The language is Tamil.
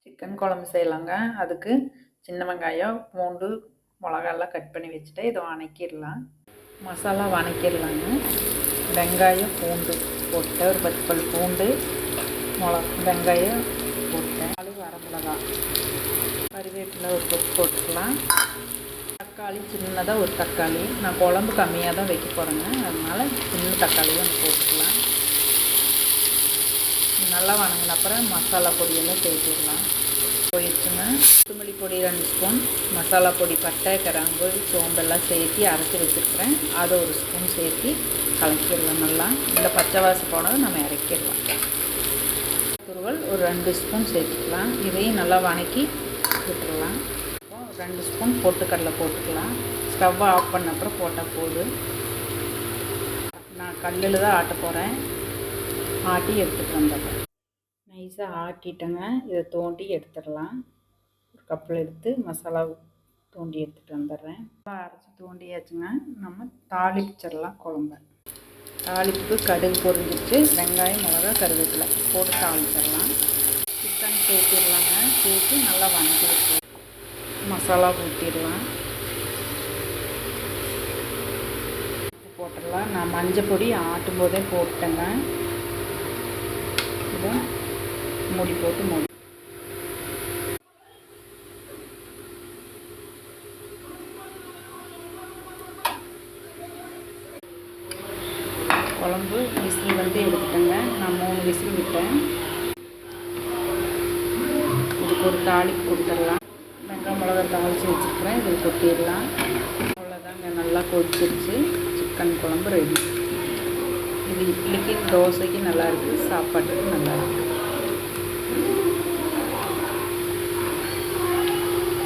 சிக்கன் குழம்பு செய்யலாங்க. அதுக்கு சின்ன வெங்காயம், பூண்டு, மிளகாலாம் கட் பண்ணி வச்சுட்டு இதை வதக்கிடலாம். மசாலா வதக்கிடலாங்க. வெங்காயம், பூண்டு போட்டு ஒரு 10 பல் பூண்டு, வெங்காயம் போட்டேன். வரமிளகா, கறிவேப்பிலை ஒரு கொத்து போட்டுக்கலாம். தக்காளி சின்னதாக ஒரு தக்காளி, நான் குழம்பு கம்மியாக தான் வைக்க போகிறேங்க, அதனால் சின்ன தக்காளியும் ஒன்று போட்டுக்கலாம். நல்லா வதங்கின அப்புறம் மசாலா பொடியெல்லாம் சேர்த்துக்கலாம். போயிடுச்சுங்க. கொத்தமல்லி பொடி 2 ஸ்பூன், மசாலா பொடி பட்டை, கிராம்பு, சோம்பெல்லாம் சேர்த்து அரைச்சி வச்சுருக்கிறேன், அதை ஒரு ஸ்பூன் சேர்த்து கலக்கிடலாம். நல்லா இல்லை பச்சை வாசம் போனது நம்ம இறக்கிடலாம். துருவல் ஒரு 2 ஸ்பூன் சேர்த்துக்கலாம். இதையும் நல்லா வதக்கி விட்டுடலாம். 2 ஸ்பூன் பொட்டுக்கடலை போட்டுக்கலாம். ஸ்டவ் ஆஃப் பண்ண அப்புறம் போட்டால் போதும். நான் கல்லில் தான் ஆட்ட போகிறேன். ஆட்டி எடுத்துகிட்டு வந்துடுறேன். நைஸாக ஆட்டிட்டேங்க. இதை தோண்டி எடுத்துடலாம். ஒரு கப்பில் எடுத்து மசாலா தோண்டி எடுத்துகிட்டு வந்துடுறேன். அரைச்சி தோண்டியாச்சுங்க. நம்ம தாளிச்சிடலாம் குழம்ப. தாளிப்புக்கு கடுகு பொரிஞ்சிட்டு வெங்காயம், மிளகா, கருவேப்பிலை போட்டு தாளிச்சிடலாம். சிக்கன் சேர்த்திடலாங்க. சேர்த்து நல்லா வதக்கி விட்டுருவோம். மசாலா ஊற்றிடலாம். போட்டுடலாம். நான் மஞ்சள் பொடி ஆட்டும் போதே போட்டேங்க. இதை மூடி போட்டு மூடி குழம்பு விசில் வந்து எடுத்துட்டேங்க. நான் 3 விசில் விட்டேன். இதுக்கு ஒரு தாளிப்பு கொடுத்துடலாம். வெங்காயம், மிளகா தாளித்து வச்சுருக்கிறேன். இதில் கொட்டிடலாம். அவ்வளோதாங்க, நல்லா கொதிச்சிருச்சு. சிக்கன் குழம்பு ரெடி. இது இட்லிக்கு, தோசைக்கு நல்லாயிருக்கு, சாப்பாட்டுக்கு நல்லாயிருக்கு.